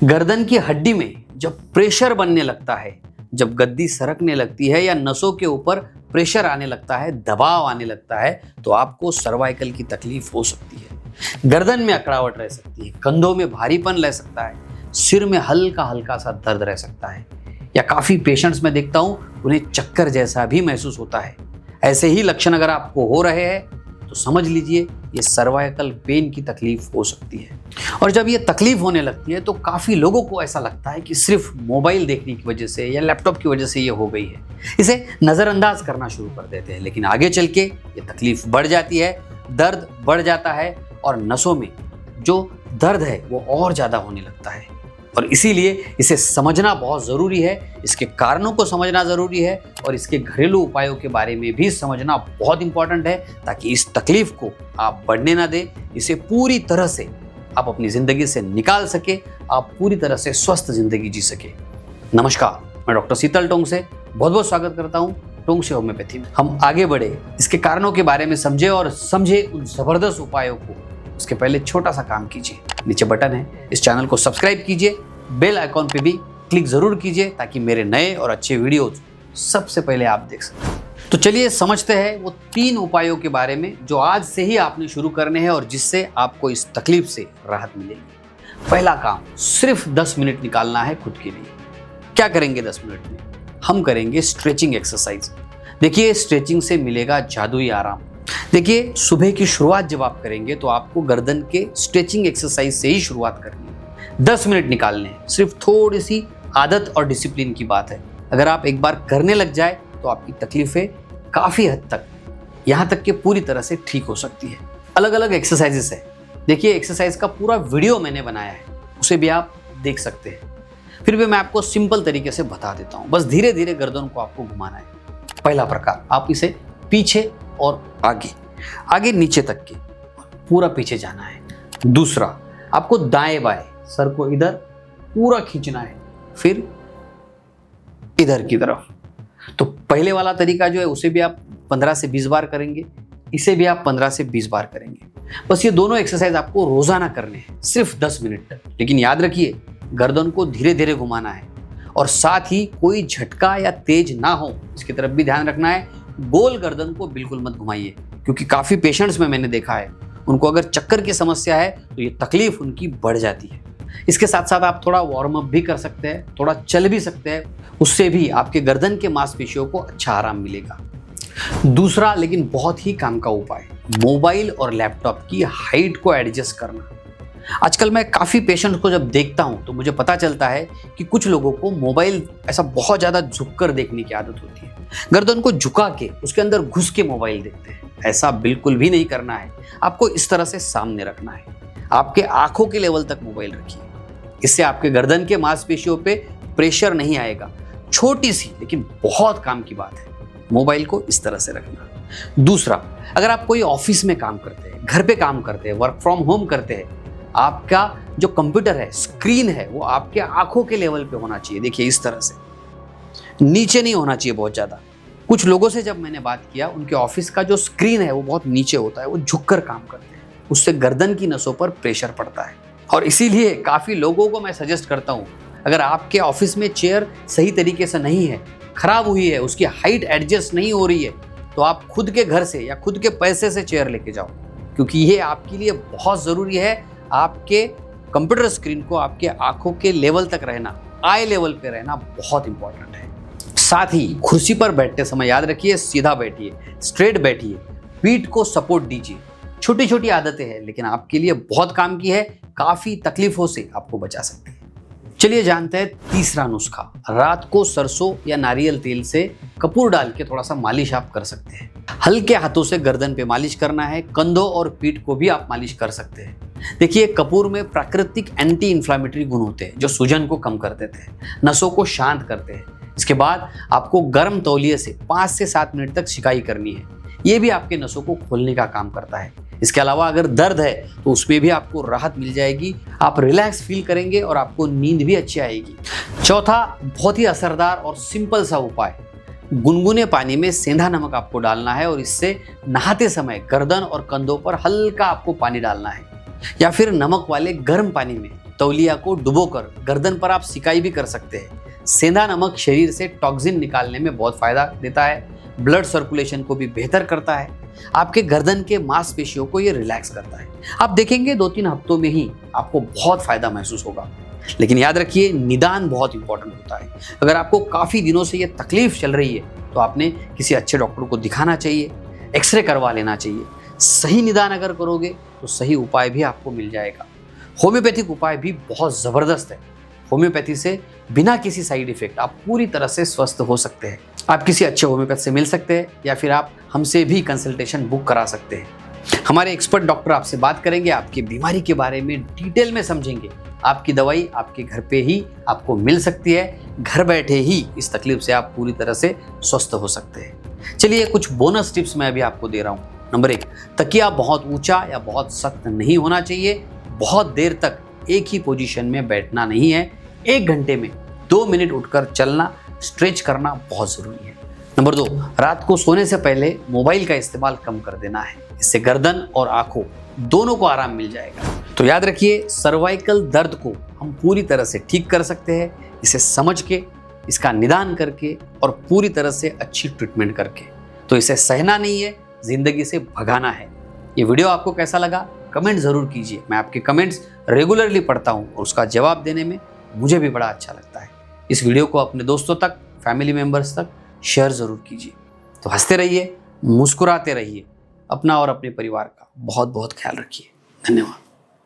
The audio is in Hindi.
गर्दन की हड्डी में जब प्रेशर बनने लगता है, जब गद्दी सरकने लगती है या नसों के ऊपर प्रेशर आने लगता है, दबाव आने लगता है, तो आपको सर्वाइकल की तकलीफ हो सकती है। गर्दन में अकड़ावट रह सकती है, कंधों में भारीपन रह सकता है, सिर में हल्का हल्का सा दर्द रह सकता है, या काफी पेशेंट्स में देखता हूं उन्हें चक्कर जैसा भी महसूस होता है। ऐसे ही लक्षण अगर आपको हो रहे हैं तो समझ लीजिए ये सर्वाइकल पेन की तकलीफ हो सकती है। और जब ये तकलीफ होने लगती है तो काफ़ी लोगों को ऐसा लगता है कि सिर्फ मोबाइल देखने की वजह से या लैपटॉप की वजह से ये हो गई है, इसे नज़रअंदाज करना शुरू कर देते हैं। लेकिन आगे चल के ये तकलीफ बढ़ जाती है, दर्द बढ़ जाता है और नसों में जो दर्द है वो और ज़्यादा होने लगता है। और इसीलिए इसे समझना बहुत ज़रूरी है, इसके कारणों को समझना ज़रूरी है और इसके घरेलू उपायों के बारे में भी समझना बहुत इंपॉर्टेंट है, ताकि इस तकलीफ को आप बढ़ने ना दें, इसे पूरी तरह से आप अपनी ज़िंदगी से निकाल सके, आप पूरी तरह से स्वस्थ ज़िंदगी जी सके। नमस्कार, मैं डॉक्टर शीतल टोंग से बहुत बहुत स्वागत करता हूँ टोंग से होम्योपैथी में। हम आगे बढ़े, इसके कारणों के बारे में समझे और समझे उन ज़बरदस्त उपायों को। उसके पहले छोटा सा काम कीजिए, नीचे बटन है, इस चैनल को सब्सक्राइब कीजिए, बेल आइकॉन पे भी क्लिक जरूर कीजिए ताकि मेरे नए और अच्छे वीडियोज सबसे पहले आप देख सकें। तो चलिए समझते हैं वो 3 उपायों के बारे में जो आज से ही आपने शुरू करने हैं और जिससे आपको इस तकलीफ से राहत मिलेगी। पहला काम, सिर्फ 10 मिनट निकालना है खुद के लिए। क्या करेंगे 10 मिनट में? हम करेंगे स्ट्रेचिंग एक्सरसाइज। देखिए, स्ट्रेचिंग से मिलेगा जादुई आराम। देखिए, सुबह की शुरुआत जब आप करेंगे तो आपको गर्दन के स्ट्रेचिंग एक्सरसाइज से ही शुरुआत करनी है। 10 मिनट निकालने हैं, सिर्फ थोड़ी सी आदत और डिसिप्लिन की बात है। अगर आप एक बार करने लग जाए तो आपकी तकलीफें काफ़ी हद तक, यहाँ तक कि पूरी तरह से ठीक हो सकती है। अलग अलग एक्सरसाइजेस है। देखिए, एक्सरसाइज का पूरा वीडियो मैंने बनाया है, उसे भी आप देख सकते हैं। फिर भी मैं आपको सिंपल तरीके से बता देता हूँ, बस धीरे धीरे गर्दन को आपको घुमाना है। पहला प्रकार, आप इसे पीछे और आगे आगे नीचे तक के पूरा पीछे जाना है। दूसरा, आपको दाएं बाएं सर को इधर पूरा खींचना है, फिर इधर की तरफ। तो पहले वाला तरीका जो है उसे भी आप 15 से 20 बार करेंगे, इसे भी आप 15 से 20 बार करेंगे। बस ये दोनों एक्सरसाइज आपको रोजाना करने हैं, सिर्फ 10 मिनट तक। लेकिन याद रखिए, गर्दन को धीरे धीरे घुमाना है और साथ ही कोई झटका या तेज ना हो, इसकी तरफ भी ध्यान रखना है। गोल गर्दन को बिल्कुल मत घुमाइए, क्योंकि काफ़ी पेशेंट्स में मैंने देखा है उनको अगर चक्कर की समस्या है तो ये तकलीफ उनकी बढ़ जाती है। इसके साथ साथ आप थोड़ा वार्म अप भी कर सकते हैं, थोड़ा चल भी सकते हैं, उससे भी आपके गर्दन के मांसपेशियों को अच्छा आराम मिलेगा। दूसरा लेकिन बहुत ही काम का उपाय, मोबाइल और लैपटॉप की हाइट को एडजस्ट करना। आजकल मैं काफ़ी पेशेंट्स को जब देखता हूँ तो मुझे पता चलता है कि कुछ लोगों को मोबाइल ऐसा बहुत ज़्यादा झुककर देखने की आदत होती है। गर्दन को झुका के उसके अंदर घुस के मोबाइल देखते हैं। ऐसा बिल्कुल भी नहीं करना है, आपको इस तरह से सामने रखना है। आपके आंखों के लेवल तक मोबाइल रखिए, इससे आपके गर्दन के मांसपेशियों पे प्रेशर नहीं आएगा। छोटी सी लेकिन बहुत काम की बात है, मोबाइल को इस तरह से रखना। दूसरा, अगर आप कोई ऑफिस में काम करते हैं, घर पे काम करते हैं, वर्क फ्रॉम होम करते हैं, आपका जो कंप्यूटर है, स्क्रीन है, वो आपके आंखों के लेवल पे होना चाहिए। देखिए, इस तरह से, नीचे नहीं होना चाहिए बहुत ज़्यादा। कुछ लोगों से जब मैंने बात किया, उनके ऑफिस का जो स्क्रीन है वो बहुत नीचे होता है, वो झुककर काम करते हैं, उससे गर्दन की नसों पर प्रेशर पड़ता है। और इसीलिए काफ़ी लोगों को मैं सजेस्ट करता हूँ, अगर आपके ऑफिस में चेयर सही तरीके से नहीं है, खराब हुई है, उसकी हाइट एडजस्ट नहीं हो रही है, तो आप खुद के घर से या खुद के पैसे से चेयर लेके जाओ, क्योंकि ये आपके लिए बहुत ज़रूरी है। आपके कंप्यूटर स्क्रीन को आपके आंखों के लेवल तक रहना, आई लेवल पे रहना बहुत इंपॉर्टेंट है। साथ ही कुर्सी पर बैठते समय याद रखिए, सीधा बैठिए, स्ट्रेट बैठिए, पीठ को सपोर्ट दीजिए। छोटी छोटी आदतें हैं लेकिन आपके लिए बहुत काम की है, काफ़ी तकलीफों से आपको बचा सकती है। चलिए जानते हैं तीसरा नुस्खा। रात को सरसों या नारियल तेल से कपूर डाल के थोड़ा सा मालिश आप कर सकते हैं। हल्के हाथों से गर्दन पे मालिश करना है, कंधों और पीठ को भी आप मालिश कर सकते हैं। देखिए, कपूर में प्राकृतिक एंटी इंफ्लेमेटरी गुण होते हैं जो सूजन को कम कर देते हैं, नसों को शांत करते हैं। इसके बाद आपको गर्म तौलिए से 5 से 7 मिनट तक सिकाई करनी है, ये भी आपके नसों को खोलने का काम करता है। इसके अलावा अगर दर्द है तो उसमें भी आपको राहत मिल जाएगी, आप रिलैक्स फील करेंगे और आपको नींद भी अच्छी आएगी। चौथा, बहुत ही असरदार और सिंपल सा उपाय, गुनगुने पानी में सेंधा नमक आपको डालना है और इससे नहाते समय गर्दन और कंधों पर हल्का आपको पानी डालना है, या फिर नमक वाले गर्म पानी में तौलिया को डुबोकर गर्दन पर आप सिकाई भी कर सकते हैं। सेंधा नमक शरीर से टॉक्सिन निकालने में बहुत फायदा देता है, ब्लड सर्कुलेशन को भी बेहतर करता है, आपके गर्दन के मांसपेशियों को ये रिलैक्स करता है। आप देखेंगे 2-3 हफ्तों में ही आपको बहुत फायदा महसूस होगा। लेकिन याद रखिए, निदान बहुत इंपॉर्टेंट होता है। अगर आपको काफ़ी दिनों से ये तकलीफ चल रही है तो आपने किसी अच्छे डॉक्टर को दिखाना चाहिए, एक्सरे करवा लेना चाहिए। सही निदान अगर करोगे तो सही उपाय भी आपको मिल जाएगा। होम्योपैथिक उपाय भी बहुत ज़बरदस्त है। होम्योपैथी से बिना किसी साइड इफेक्ट आप पूरी तरह से स्वस्थ हो सकते हैं। आप किसी अच्छे होम्योपैथ से मिल सकते हैं या फिर आप हमसे भी कंसल्टेशन बुक करा सकते हैं। हमारे एक्सपर्ट डॉक्टर आपसे बात करेंगे, आपकी बीमारी के बारे में डिटेल में समझेंगे। आपकी दवाई आपके घर पे ही आपको मिल सकती है। घर बैठे ही इस तकलीफ से आप पूरी तरह से स्वस्थ हो सकते हैं। चलिए कुछ बोनस टिप्स मैं अभी आपको दे रहा हूँ। नंबर 1, तकिया बहुत ऊंचा या बहुत सख्त नहीं होना चाहिए। बहुत देर तक एक ही पोजीशन में बैठना नहीं है। 1 घंटे में 2 मिनट उठकर चलना, स्ट्रेच करना बहुत ज़रूरी है। नंबर 2, रात को सोने से पहले मोबाइल का इस्तेमाल कम कर देना है। इससे गर्दन और आंखों दोनों को आराम मिल जाएगा। तो याद रखिए, सर्वाइकल दर्द को हम पूरी तरह से ठीक कर सकते हैं, इसे समझ के, इसका निदान करके और पूरी तरह से अच्छी ट्रीटमेंट करके। तो इसे सहना नहीं है, जिंदगी से भगाना है। ये वीडियो आपको कैसा लगा कमेंट ज़रूर कीजिए। मैं आपके कमेंट्स रेगुलरली पढ़ता हूँ और उसका जवाब देने में मुझे भी बड़ा अच्छा लगता है। इस वीडियो को अपने दोस्तों तक, फैमिली मेम्बर्स तक शेयर ज़रूर कीजिए। तो हंसते रहिए, मुस्कुराते रहिए, अपना और अपने परिवार का बहुत बहुत ख्याल रखिए। धन्यवाद।